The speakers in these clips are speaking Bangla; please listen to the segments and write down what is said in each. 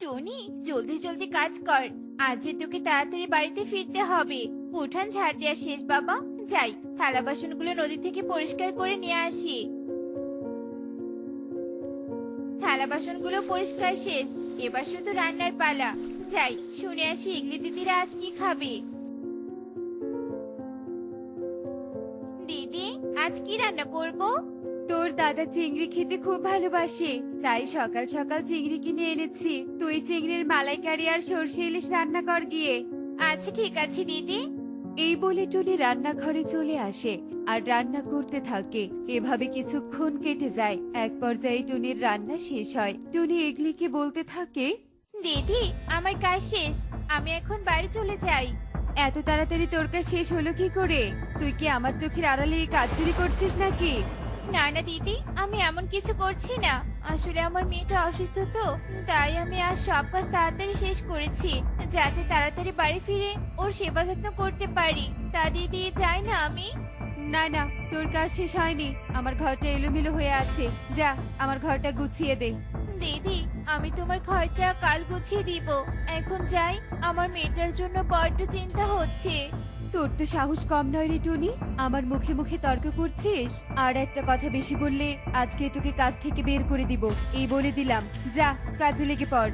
টনি, জলদি জলদি কাজ কর। আজ যে তোকে তাড়াতাড়ি বাড়িতে ফিরতে হবে। উঠান ঝাড় দেওয়া শেষ বাবা। যাই, থালা বাসনগুলো নদী থেকে পরিষ্কার করে নিয়ে আসি। থালা বাসনগুলো পরিষ্কার শেষ, এবার শুধু রান্নার পালা। যাই, শুনে আসি ইগলি দিদিরা আজ কি খাবে। দিদি, আজ কি রান্না করব? তোর দাদা চিংড়ি খেতে খুব ভালোবাসে, তাই সকাল সকাল চিংড়ি কিনে এনেছি। তুই চিংড়ির মালাইকারি আর সরষে ইলিশ রান্না কর গিয়ে। আচ্ছা ঠিক আছে দিদি। এই বলে টুনি রান্নাঘরে চলে আসে আর রান্না করতে থাকে। এভাবে কিছুক্ষণ কেটে যায়। এক পর্যায়ে টুনির রান্না শেষ হয়। টুনি ইগলিকে বলতে থাকে, দিদি, আমার কাজ শেষ, আমি এখন বাড়ি চলে যাই। এত তাড়াতাড়ি তোর কাজ শেষ হলো কি করে? তুই কি আমার চোখের আড়ালে এই কাজ চুরি করছিস নাকি? না না দিদি, আমি এমন কিছু করছি না। আসলে আমার মেয়েটা অসুস্থ তো, তাই আমি আজ সব কাজ তাড়াতাড়ি শেষ করেছি, যাতে তাড়াতাড়ি বাড়ি ফিরে ওর সেবা যত্ন করতে পারি। তা দিদি, যাই না আমি? না না, তোর কাজ শেষ হয়নি। আমার ঘরটা এলোমেলো হয়ে আছে। যা, আমার ঘরটা গুছিয়ে দে। দিদি, আমি তোমার ঘরটা কাল গুছিয়ে দিব। এখন যাই, আমার মেয়েটার জন্য বড্ড চিন্তা হচ্ছে। তোর তো সাহস কম নয় রে টুনি, আমার মুখে মুখে তর্ক করছিস। আর একটা কথা বেশি বললে আজকে তোকে কাজ থেকে বের করে দিব, এই বলে দিলাম। যা, কাজে লেগে পড়।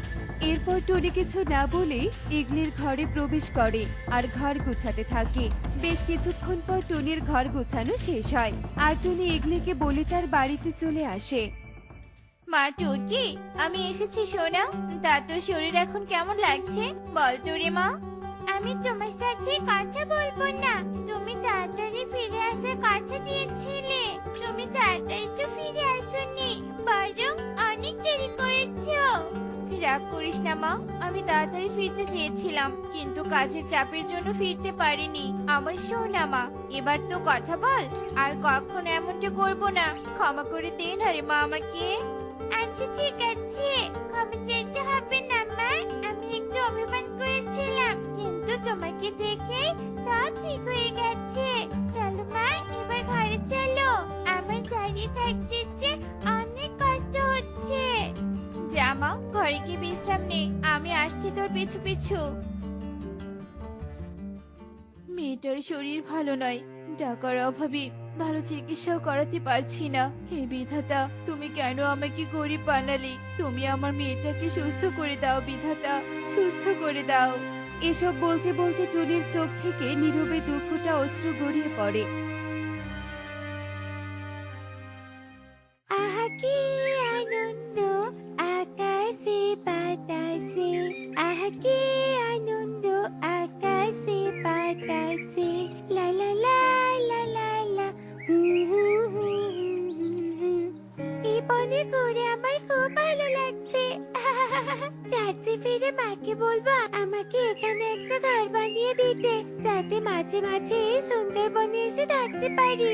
এরপর টুনি কিছু না বলেই ইগলির ঘরে প্রবেশ করে আর ঘর গুছাতে থাকে। বেশ কিছুক্ষণ পর টুনির ঘর গোছানো শেষ হয় আর টুনি ইগলিকে বলে তার বাড়িতে চলে আসে। মা টুকি, আমি এসেছি সোনা। তা তোর শরীর এখন কেমন লাগছে বল তো রে মা। আমি তোমার সাথে কথা বলবো না, তুমি তাড়াতাড়ি ফিরে আসার কথা দিয়েছিলে। তুমি তাড়াতাড়ি তো ফিরে আসোনি, বরং অনেক দেরি করেছো। রাগ করিস না মা, আমি তাড়াতাড়ি ফিরতে চেয়েছিলাম, কিন্তু কাজের চাপের জন্য ফিরতে পারিনি। আমার সোনা মা, এবার তো কথা বল, আর কখনো এমনটা করবো না। ক্ষমা করে দে না রে মা আমাকে। আচ্ছা ঠিক আছে, ক্ষমা চাইতে হবে না মা। আমি একটু অভিমান করেছিলাম, কিন্তু তোমাকে দেখে সব ঠিক হয়ে গেছে। চলো মা, এবার ঘরে চলো। আমার দাঁড়িয়ে থাকতে যে অনেক কষ্ট হচ্ছে। যা মা, ঘরে গিয়ে বিশ্রাম নে, আমি আসছি তোর পিছু পিছু। মেয়েটার শরীর ভালো নয়, টাকার অভাবে ভালো চিকিৎসাও করাতে পারছি না। হে বিধাতা, তুমি কেন আমাকে গরিব বানালে? তুমি আমার মেয়েটাকে সুস্থ করে দাও বিধাতা, সুস্থ করে দাও। এসব বলতে বলতে টুনির চোখ থেকে নীরবে দুফোঁটা অশ্রু গড়িয়ে পড়ে। আহা কি আনন্দ আকাশে বাতাসে, আহা কি আনন্দ আকাশে বাতাসে, লা লা লা লা লা লা, এই বনে ঘুরে আমার খুব ভালো লাগছে। রাজ্যে ফিরে মাকে বলবো আমাকে এখানে একটা ঘর বানিয়ে দিতে, যাতে মাঝে মাঝে এই সুন্দরবনে এসে থাকতে পারি।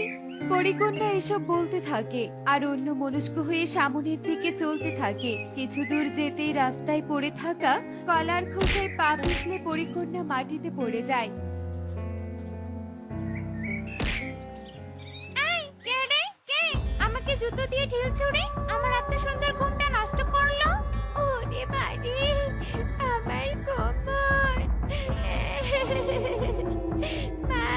পরিকন্যা এসব বলতে থাকে আর অন্য মনস্ক হয়ে সামনের দিকে চলতে থাকে। কিছু দূর যেতেই রাস্তায় পড়ে থাকা কলার খোসায় পা পিছলে পরিকন্যা মাটিতে পড়ে যায়। এই, কে রে? কে আমাকে জুতো দিয়ে ঢিল ছুড়ে আমার এত সুন্দর ঘুমটা নষ্ট করলো? ওরে বাড়ি, আমার কোমর। মা!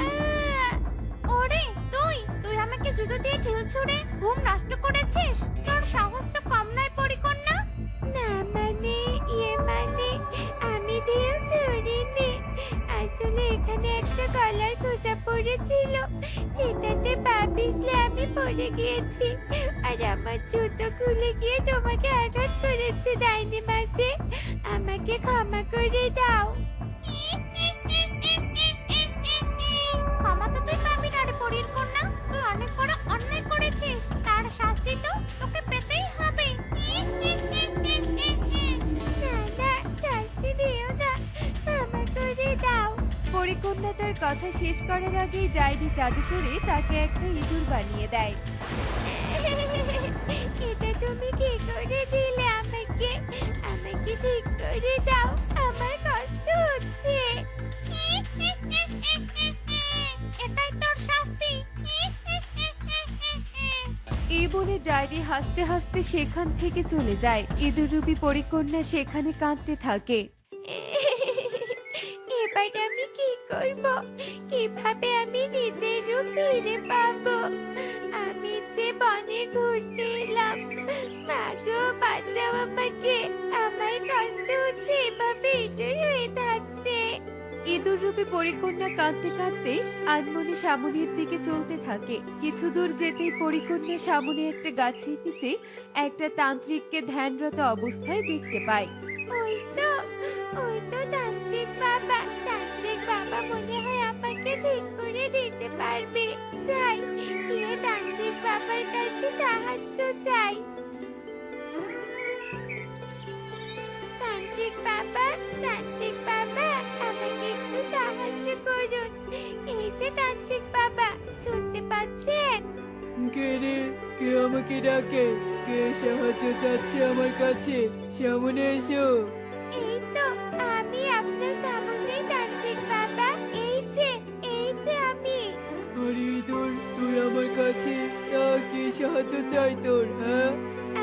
ওরে তুই তুই আমাকে জুতো দিয়ে ঢিল ছুড়ে ঘুম নষ্ট করেছিস? তোর সাহস তো কম নয় পরিকন্যা। না মানে, মানে আমি ঢিল ছুড়িনি। আসলে এখানে একটা কলার খোসা পড়েছিল, সেটাতে পা পিছলে আমি পড়ে গিয়েছি, আর আমার জুতো খুলে গিয়ে তোমাকে আঘাত করেছে ডাইনি মাসে। আমাকে ক্ষমা করে দাও। ক্ষমা তো তুই পাবি না রে পরীর কন্যা, তুই অনেক বড় অন্যায় করেছিস, তার শাস্তি তো তোকে পেতেই হবে। না না, শাস্তি দিও না, ক্ষমা করে দাও। পরিকন্যা তার কথা শেষ করার আগেই ডাইনি জাদু করে তাকে একটা ইঁদুর বানিয়ে দেয়। এটা তুমি কি করে দিলে আমাকে? আমাকে ঠিক করে দাও, আমার কষ্ট হচ্ছে। এটাই তোর শাস্তি। এই বলে ডায়েরি হাসতে হাসতে সেখান থেকে চলে যায়। ইঁদুররূপী পরিকন্যা সেখানে কাঁদতে থাকে। এবার আমি কি করব? কিভাবে আমি নিজের রূপ ফিরে পাবো? আমি যে বনে ঘুরতে এলাম, মাগো বাঁচাও আমাকে। আমার কষ্ট হচ্ছে এভাবে ইঁদুর হয়ে থাকতে। ইঁদুররূপী পরিকন্যা কাঁদতে কাঁদতে আনমনে সামনের দিকে চলতে থাকে। কিছু দূর যেতেই পরিকন্যা সামনে একটা গাছের নিচে একটা তান্ত্রিককে ধ্যানরত অবস্থায় দেখতে পায়। ওই তো তান্ত্রিক বাবা। তান্ত্রিক বাবা মনে হয় আমাকে ঠিক করে দিতে পারবে। যাই, গিয়ে তান্ত্রিক বাবার কাছে সাহায্য চাই। তান্ত্রিক বাবা, তান্ত্রিক বাবা, আমাকে একটু সাহায্য করুন। এই যে তান্ত্রিক বাবা, শুনতে পাচ্ছেন? কে রে? কে আমাকে ডাকে? কে সাহায্য চাচ্ছে আমার কাছে? সামনে এসো। এই তো আমি আপনার সামনে, তান্ত্রিক বাবা। এই যে আমি। আরে ইঁদুর, তুই আমার কাছে কি সাহায্য চাই তোর? হ্যাঁ,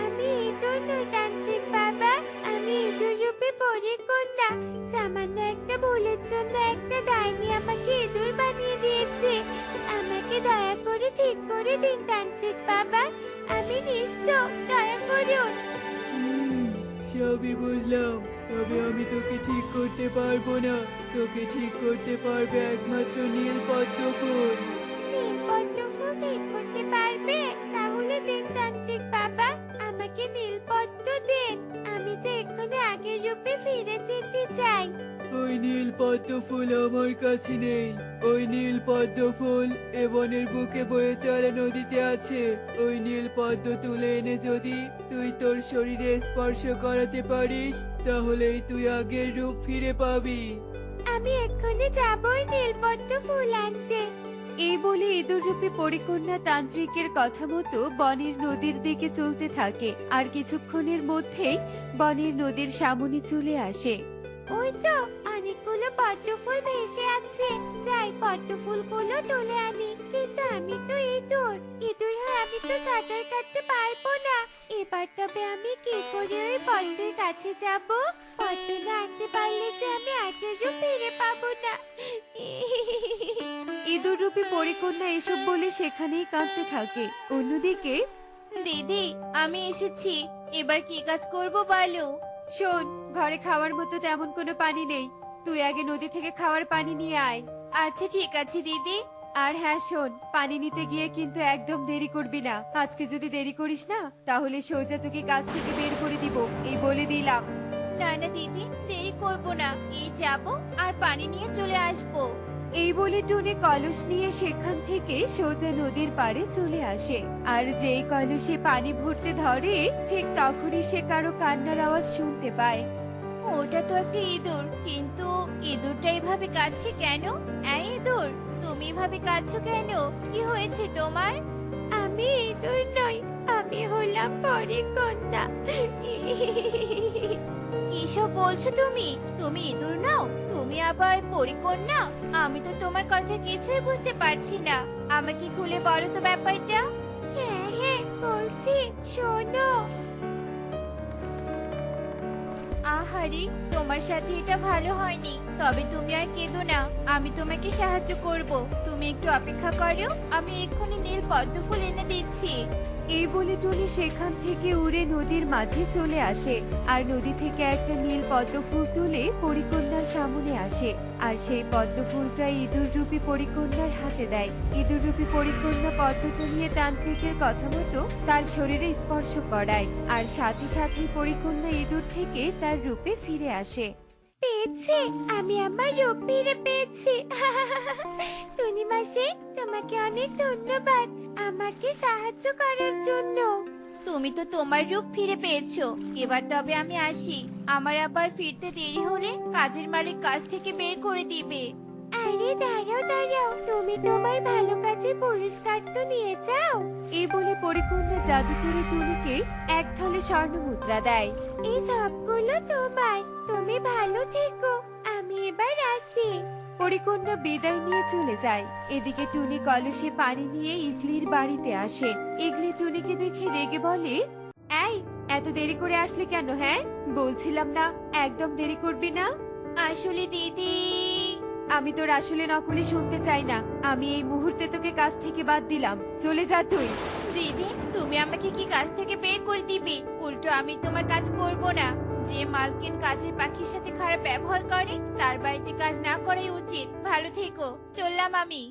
আমি ইঁদুর নই তান্ত্রিক বাবা, আমি ইঁদুর রূপে পরিকন্যা। সামান্য একটা ভুলের জন্য একটা ডাইনি আমাকে ইঁদুর বানিয়ে দিয়েছে। আমাকে দয়া করে ঠিক করে দিন তান্ত্রিক বাবা। আমি নিঃস্ব, দয়া করুন। সবই বুঝলাম, তবে আমি তোকে ঠিক করতে পারবো না। তোকে ঠিক করতে পারবে একমাত্র নীল পদ্ম ফুল। নীলপদ্ম ফুল ঠিক করতে পারবে? তাহলে দিন তান্ত্রিক বাবা, আমাকে নীলপদ্ম দিন। আমি যে এক্ষুনি আগের রূপে ফিরে যেতে চাই। ওই নীল পদ্ম ফুল আমার কাছে নেই। ওই নীল পদ্ম ফুল এ বনের বুকে বয়ে চলা নদীতে আছে। ওই নীল পদ্ম তুলে এনে যদি তুই তোর শরীরে স্পর্শ করাতে পারিস, তাহলেই তুই আগের রূপ ফিরে পাবি। আমি এক্ষুনি যাবই নীলপদ্ম ফুল আনতে। এই বলে ইঁদুররূপী পরিকন্যা তান্ত্রিকের কথা মতো বনের নদীর দিকে চলতে থাকে। আর কিছুক্ষণের মধ্যেই বনের নদীর সামনে চলে আসে। ওই তো অনেকগুলো পদ্ম ফুল ভেসে আছে। যাই, পদ্ম ফুলগুলো তুলে আনি। কিন্তু আমি তো ইঁদুর হয়ে আমি তো সাঁতার কাটতে পারবো না। এবার তবে আমি কি করে ওই পদ্মের কাছে যাব? পদ্ম না আনতে পারলে যে আমি আগের রূপ ফিরে পাবো না। ইঁদুররূপী পরিকন্যা এসব বলে সেখানেই কাঁদতে থাকে। অন্যদিকে দিদি, আমি এসেছি। এবার কি কাজ করব বলো? শোন, ঘরে খাওয়ার মতো তেমন কোনো পানি নেই। তুই আগে নদী থেকে খাওয়ার পানি নিয়ে আয়। আচ্ছা ঠিক আছে দিদি। আর হ্যাঁ শোন, পানি নিতে গিয়ে কিন্তু একদম দেরি করবি না। আজকে যদি দেরি করিস না, তাহলে সোজা তোকে কাজ থেকে বের করে দিব, এই বলে দিলাম। না না দিদি, দেরি করব না। এই যাব আর পানি নিয়ে চলে আসবো। এই বলে টুনি কলস নিয়ে সেখান থেকে সোজা নদীর পাড়ে চলে আসে। আর যেই কলসে পানি ভরতে ধরে, ঠিক তখনই সে কারো কান্নার আওয়াজ শুনতে পায়। ওটা তো একটা ইঁদুর, কিন্তু ইঁদুরটা এভাবে কাঁদছে কেন? এই ইঁদুর, তুমি এভাবে কাঁদছো কেন? কি হয়েছে তোমার? আমি ইঁদুর নই, আমি হলাম পরিকন্যা। কিসব বলছো তুমি? তুমি ইঁদুর নাও, তুমি আবার পরিকন্যা? আমি তো তোমার কথা কিছুই বুঝতে পারছি না। আমাকে খুলে বলো তো ব্যাপারটা। হ্যাঁ হ্যাঁ বলছি, শোনো। আহারে, তোমার সাথে এটা ভালো হয়নি। তবে তুমি আর কেঁদো না, আমি তোমাকে সাহায্য করব। তুমি একটু অপেক্ষা করো, আমি এক্ষুনি নীল পদ্ম ফুল এনে দিচ্ছি। এই বলে টুনি সেখান থেকে উড়ে নদীর মাঝে চলে আসে। আর নদী থেকে একটা নীল পদ্ম ফুল তুলে পরিকন্যার সামনে আসে। আর সেই পদ্ম ফুলটা ইঁদুররূপী পরিকন্যার হাতে দেয়। ইঁদুররূপী পরিকন্যা পদ্মটা নিয়ে তান্ত্রিকের কথা মতো তার শরীরে স্পর্শ করায়। আর সাথে সাথেই পরিকন্যা ইঁদুর থেকে তার রূপে ফিরে আসে। পেয়েছি, আমি আমার রূপ ফিরে পেয়েছি। টুনি মাসি, তোমাকে অনেক ধন্যবাদ আমাকে সাহায্য করার জন্য। তুমি তো তোমার রূপ ফিরে পেয়েছো। এবার তবে আমি আসি। আমার আবার ফিরতে দেরি হলে কাজের মালিক কাজ থেকে বের করে দিবে। আরে দাঁড়াও, তুমি তোমার ভালো কাজে পুরস্কার তো নিয়ে যাও। এই বলে পরিকন্যা জাদু করে টুনিকে এক থলে স্বর্ণ মুদ্রা দেয়। এই সবগুলো তোমার। তুমি ভালো থেকো, আমি এবার আসি। পরিকন্যা বিদায় নিয়ে চলে যায়। এদিকে টুনি কলসে পানি নিয়ে ইগলির বাড়িতে আসে। ইগলি টুনিকে দেখে রেগে বলে, এই এত দেরি করে আসলে কেন? হ্যাঁ, বলছিলাম না একদম দেরি করবি না? আসলে দিদি, আমি তোর আসলে নকলি শুনতে চাই না। আমি এই মুহূর্তে তোকে কাজ থেকে বাদ দিলাম, চলে যা তুই। দিদি তুমি আমাকে কি কাজ থেকে বের করে দিবে? উল্টো আমি তোমার কাজ করব না। যে মালকিন কাজের পাখির সাথে খারাপ ব্যবহার করে তার বাড়িতে কাজ না করাই উচিত। ভালো থেকো, চললাম আমি।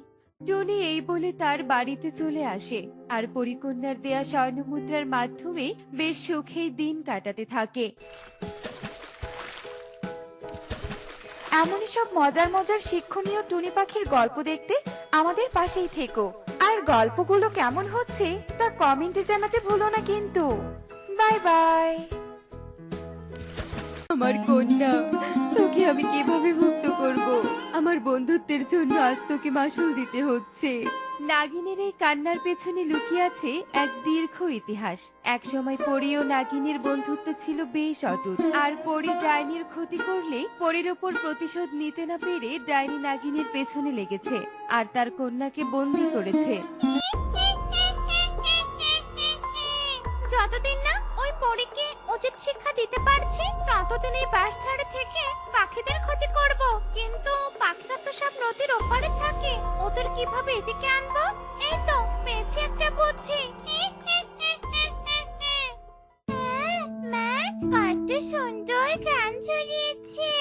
টনি এই বলে তার বাড়িতে চলে আসে আর পরিকন্যার দেয়া স্বর্ণমুদ্রার মাধ্যমে বেশ সুখেই দিন কাটাতে থাকে। এমনই সব মজার মজার শিক্ষণীয় টুনি পাখির গল্প দেখতে আমাদের পাশেই থেকো। আর গল্পগুলো কেমন হচ্ছে তা কমেন্টে জানাতে ভুলো না কিন্তু। Bye bye. আমার কন্যা, তোকে আমি কিভাবে মুক্ত করব? আমার বন্ধুত্বের জন্য আজ তোকে মাসুল দিতে হচ্ছে। নাগিনের এই কান্নার পেছনে লুকিয়ে আছে এক দীর্ঘ ইতিহাস। একসময় পরী ও নাগিনের বন্ধুত্ব ছিল বেশ অটুট। আর পরী ডাইনির ক্ষতি করলে পরীর ওপর প্রতিশোধ নিতে না পেরে ডাইনি নাগিনের পেছনে লেগেছে আর তার কন্যাকে বন্দী করেছে। যতদিন না ওই পরীকে উচিত শিক্ষা দিতে পারছি ততদিন এই বাস ছাড়া থেকে পাখিদের ক্ষতি করব। কিন্তু পাখিরা তো সব নদীর ওপারে থাকে, ওদের কিভাবে এদিকে আনবো? এই তো পেয়েছি একটা বুদ্ধি। মা, কত সুন্দর গান ছড়িয়েছে।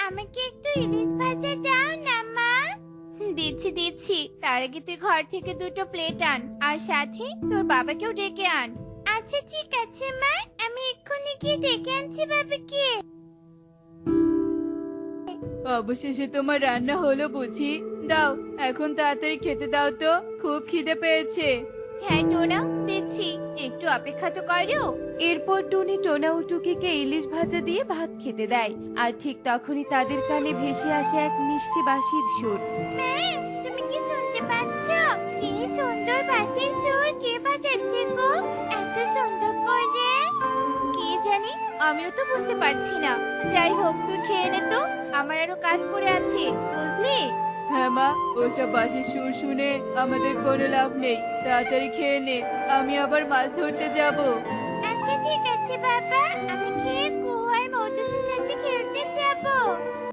আমাকে একটু ইলিশ ভাজা দাও না মা। দিচ্ছি দিচ্ছি, তার আগে তুই ঘর থেকে দুটো প্লেট আন আর সাথে তোর বাবাকেও ডেকে আন। আচ্ছা ঠিক আছে মা, আমি এক্ষুনি গিয়ে ডেকে আনছি বাবাকে। অবশেষে তোমার রান্না হলো বুঝি? দাও এখন তাড়াতাড়ি খেতে দাও তো, খুব খিদে পেয়েছে। হ্যাঁ টোনা, দিচ্ছি, একটু অপেক্ষা তো করো। এরপর টুনি টোনা ও টুকিকে ইলিশ ভাজা দিয়ে ভাত খেতে দেয়। আর ঠিক তখনই তাদের কানে ভেসে আসে এক মিষ্টি বাঁশির সুর। মা, তুমি কি শুনতে পাচ্ছ? কি সুন্দর বাঁশির সুর, কে বাজাচ্ছে গো এত সুন্দর করে? কি জানি, আমিও তো বুঝতে পারছি না। যাই হোক, তুই খেয়ে নে তো, আমার আরো কাজ পড়ে আছে, বুঝলি? হ্যাঁ মা, ওসব বাঁশির সুর শুনে আমাদের কোনো লাভ নেই। তাড়াতাড়ি খেয়ে নে, আমি আবার মাছ ধরতে যাব। আচ্ছা ঠিক আছে বাবা, আমি খেয়ে কুয়ার মধুসের সাথে খেলতে যাব।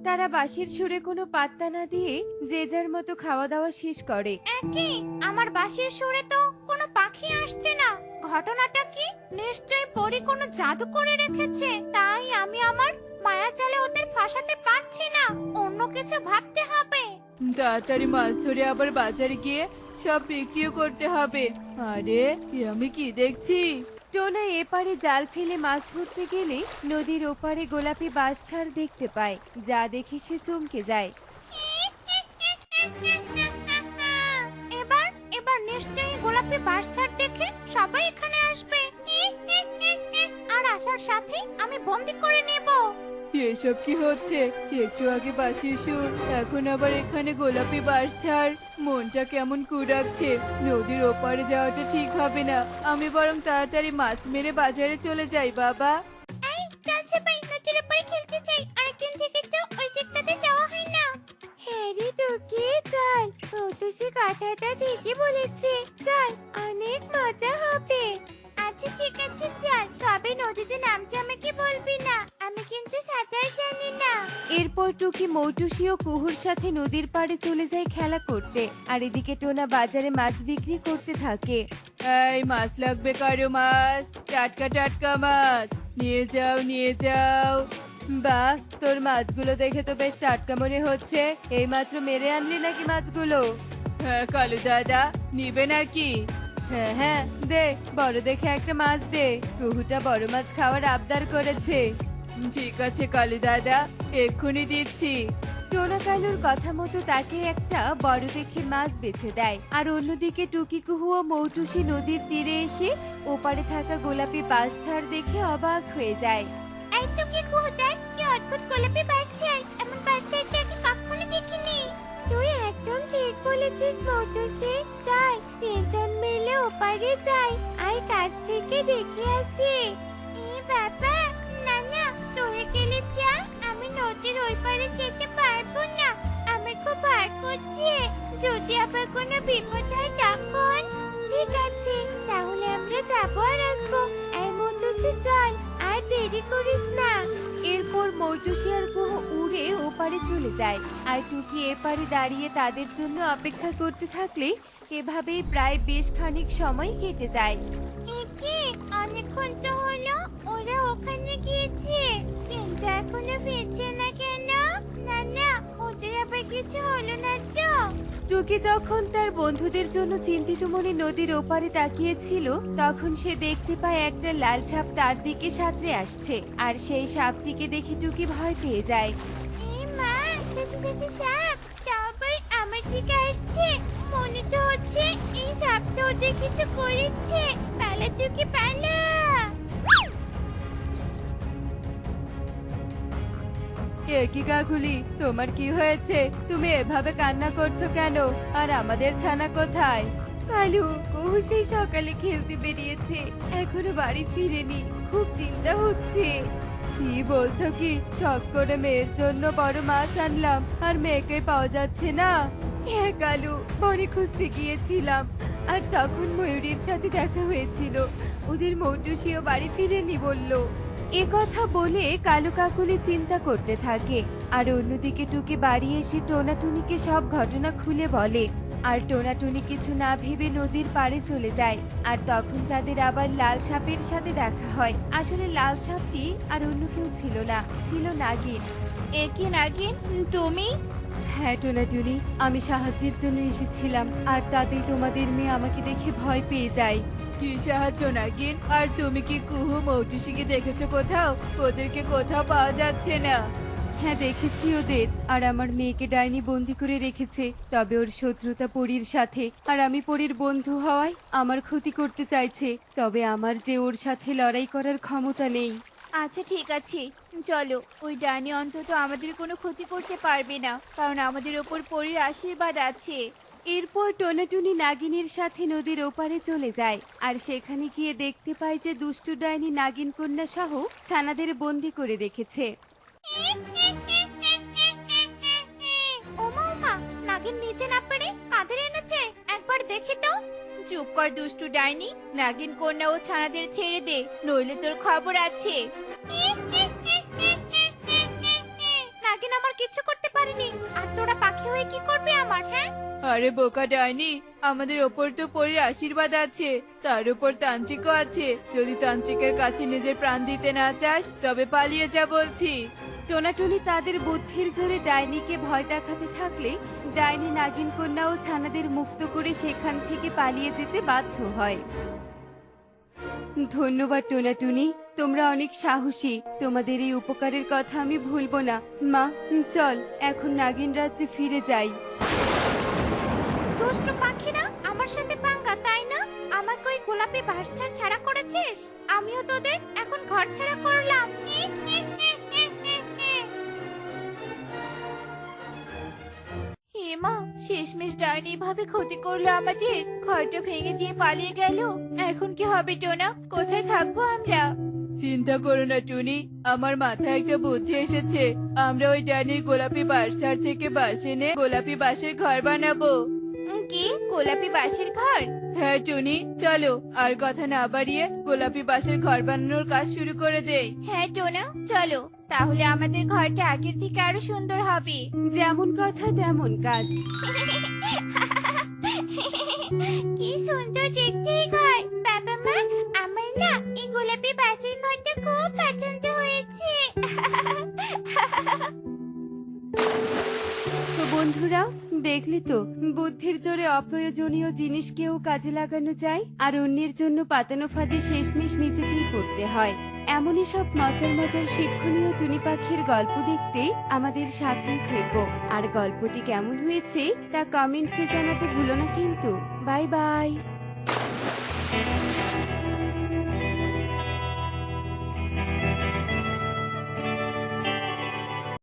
তারা বাঁশির সুরে কোনো পাত্তা না দিয়ে যে যার মতো খাওয়া দাওয়া শেষ করে। একই, আমার বাঁশির সুরে তো কোনো পাখি আসছে না। ঘটনাটা কি? নিশ্চয়ই পরী কোনো জাদু করে রেখেছে, তাই আমি আমার মায়া জালে ওদের ফাঁসাতে পারছি না। অন্য কিছু ভাবতে হবে। তাড়াতাড়ি মাছ ধরে আবার বাজারে গিয়ে সব বিক্রিও করতে হবে। আরে এ আমি কি দেখছি? টোনা এপারে জাল ফেলে মাছ ধরতে গেলে নদীর ওপারে গোলাপি বাঁশঝাড় দেখতে পায়, যা দেখে সে চমকে যায়। এবার এবার নিশ্চয়ই গোলাপি বাঁশঝাড় দেখে সবাই এখানে আসবে। আর আসার সাথে আমি বন্দি করে নেব। এসব কি হচ্ছে? একটু আগে বাঁশির সুর, এখন আবার এখানে গোলাপি বাঁশঝাড়। মনটা কেমন কুড়াচ্ছে। নদীর ওপারে যাওয়াটা ঠিক হবে না। আমি বরং তাড়াতাড়ি মাছ মেরে বাজারে চলে যাই। বাবা, এই চল সবাই নদীর ওপরে খেলতে যাই, অনেকদিন থেকে তো ওই দিকটাতে যাওয়া হয় না। হ্যাঁ রে তোকে, চল, ও তো সে কথাটা ঠিকই বলেছে, চল অনেক মজা হবে। আচ্ছা ঠিক আছে চল, তবে নদীতে নামতে আমাকে বলবি না, আমি কিন্তু সাঁতার জানি না। এরপর টুকি মৌটুসি ও কুহুর সাথে নদীর পাড়ে চলে যায় খেলা করতে। আর এদিকে টোনা বাজারে মাছ বিক্রি করতে থাকে। এই মাছ লাগবে কারো? মাছ, টাটকা টাটকা মাছ নিয়ে যাও, নিয়ে যাও। বাহ, তোর মাছগুলো দেখে তো বেশ টাটকা মনে হচ্ছে। এইমাত্র মেরে আনলি নাকি মাছগুলো? হ্যাঁ কালু দাদা, নিবে নাকি? হ্যাঁ হ্যাঁ, দে, বড় দেখে একটা মাছ দে। কুহুটা বড় মাছ খাওয়ার আবদার করেছে। ঠিক আছে কালু দাদা, এক্ষুনি দিচ্ছি। টোনা কালুর কথা মতো তাকে একটা বড় দেখে মাছ বেছে দেয়। আর অন্যদিকে টুকি কুহু ও মৌটুসি নদীর তীরে এসে ওপারে থাকা গোলাপি বাঁশঝাড় দেখে অবাক হয়ে যায়। এই তো কি কুহু, দেখ কি অদ্ভুত গোলাপি বাঁশঝাড়, এমন বাঁশঝাড় আগে কখনো দেখিনি। তুই একদম ঠিক বলেছিস মৌটুসি, চল তিনজন মিলে ওপারে যাই আর কাছ থেকে দেখে আসি। এ বাবা, না না, তুই গেলে যা, আমি নদীর ওই পারে যেতে পারবো না, আমি খুব খুশি আর কুহু উড়ে ওপারে চলে যায় আর টুকি এপারে দাঁড়িয়ে তাদের জন্য অপেক্ষা করতে থাকলে এভাবেই প্রায় বেশ খানিক সময় কেটে যায়। একে অনেকক্ষণ তো হলো ওরা ওখানে গিয়েছে, কিন্তু এখনো ফিরছে না কেন? না না, ওদের আবার কিছু হলো না তো? টুকি যখন তার বন্ধুদের জন্য চিন্তিত মনে নদীর ওপারে তাকিয়েছিল তখন সে দেখতে পায় একটা লাল সাপ তার দিকে সাঁতরে আসছে আর সেই সাপটিকে দেখে টুকি ভয় পেয়ে যায়। এই মা, চেঁচে সাপ, তাও আবার আমার দিকে আসছে। মনে তো হচ্ছে এই সাপটা ওদের কিছু করেছে। পালা চুকি পালা। কি কাকুলি, তোমার কি হয়েছে? তুমি এভাবে কান্না করছো কেন? আর আমাদের ছানা কোথায়? কালু, কুহু সেই সকালে খেলতে বেরিয়েছে, এখনো বাড়ি ফিরেনি, খুব চিন্তা হচ্ছে। কি বলছো কি? শখ করে মেয়ের জন্য বড় মাছ আনলাম আর মেয়েকে পাওয়া যাচ্ছে না? হ্যাঁ কালু, বনে খুঁজতে গিয়েছিলাম আর তখন ময়ূরীর সাথে দেখা হয়েছিল। ওদের মৌটুসিও বাড়ি ফিরেনি বললো। এ কথা বলে কালু কাকুলি চিন্তা করতে থাকে আর অন্যদিকে টুকি বাড়ি এসে টোনাটুনিকে সব ঘটনা খুলে বলে। আর টোনাটুনি কিছু না ভেবে নদীর পাড়ে চলে যায় আর তখন তাদের আবার লাল সাপের সাথে দেখা হয়। আসলে লাল সাপটি আর অন্য কেউ ছিল না, ছিল নাগিন। একে নাগিন, তুমি? হ্যাঁ টোনাটুনি, আমি সাহায্যের জন্য এসেছিলাম আর তাতেই তোমাদের মেয়ে আমাকে দেখে ভয় পেয়ে যায়। কি সাহায্য নাগিন? আর তুমি কি কুহু মৌটুসিকে দেখেছো কোথাও? ওদেরকে কোথাও পাওয়া যাচ্ছে না। হ্যাঁ দেখেছি ওদের, আর আমার মেয়েকে ডাইনি বন্দি করে রেখেছে। তবে ওর শত্রুতা পরীর সাথে আর আমি পরীর বন্ধু হওয়ায় আমার ক্ষতি করতে চাইছে। তবে আমার যে ওর সাথে লড়াই করার ক্ষমতা নেই। আচ্ছা ঠিক আছে, চলো। ওই ডাইনি অন্তত আমাদের কোনো ক্ষতি করতে পারবে না, কারণ আমাদের ওপর পরীর আশীর্বাদ আছে। এরপর টোনাটুনি নাগিনীর সাথে নদীর ওপারে চলে যায় আর সেখানে গিয়ে দেখতে পায় যে দুষ্টু ডাইনি নাগিন কন্যা সহ ছানাদের বন্দি করে রেখেছে। ওমা ওমা, নাগিন নিচে না পেরে কাঁধে এনেছে, একবার দেখি তো। চুপ কর দুষ্টু ডাইনি, নাগিন কন্যা ও ছানাদের ছেড়ে দে, নইলে তোর খবর আছে। নাগিন আমার কিছু করতে পারেনি, আর তোরা পাখি হয়ে কি করবে আমার? হ্যাঁ, আরে বোকা ডাইনি, আমাদের ওপর তো পরীর আশীর্বাদ আছে, তার উপর তান্ত্রিকও আছে। যদি তান্ত্রিকের কাছে নিজের প্রাণ দিতে না চাস তবে পালিয়ে যা বলছি। টোনাটুনি তাদের বুদ্ধির জোরে ডাইনিকে ভয় দেখাতে থাকলে ডাইনি নাগিন কন্যা ও ছানাদের মুক্ত করে সেখান থেকে পালিয়ে যেতে বাধ্য হয়। ধন্যবাদ টোনাটুনি, তোমরা অনেক সাহসী। তোমাদের এই উপকারের কথা আমি ভুলবো না। মা, চল এখন নাগিন রাজ্যে ফিরে যাই। দুষ্টু পাখিরা আমার সাথে পাঙ্গা, তাই না? আমাকে ওই গোলাপি বাঁশঝাড় ছাড়া করেছিস, আমিও তোদের এখন ঘর ছাড়া করলাম। হেমা, শেষমেশ ডাইনি ভাবে ক্ষতি করলো আমাদের, ঘরটা ভেঙে দিয়ে পালিয়ে গেল। এখন কি হবে টোনা? কোথায় থাকবো আমরা? চিন্তা করো না টুনি, আমার মাথায় একটা বুদ্ধি এসেছে। আমরা ওই ডাইনির গোলাপি বাঁশঝাড় থেকে বাঁশ এনে গোলাপি বাঁশের ঘর বানাবো। কি গোলাপি বাঁশের ঘর? হ্যাঁ টুনি, চলো আর কথা না বাড়িয়ে গোলাপি বাঁশের ঘর বানানোর কাজ শুরু করে দেই। হ্যাঁ টোনা, চলো। তাহলে আমাদের ঘরটা আগের থেকে আরো সুন্দর হবে। যেমন কথা তেমন কাজ। কি সুন্দর দেখতে এই ঘর। বাবা মা, আমার না এই গোলাপি বাঁশের ঘরটা খুব পছন্দ হয়েছে। তো বন্ধুরা, দেখলি তো বুদ্ধির জোরে অপ্রয়োজনীয় জিনিসকেও কাজে লাগানো যায় আর অন্যের জন্য পাতানো ফাঁদে শেষমেশ নিজেকেই পড়তে হয়। এমনই সব মজার মজার শিক্ষণীয় টুনি পাখির গল্প দেখতে আমাদের সাথেই থেকো। আর গল্পটি কেমন হয়েছে তা কমেন্টসে জানাতে ভুলো না কিন্তু। Bye bye.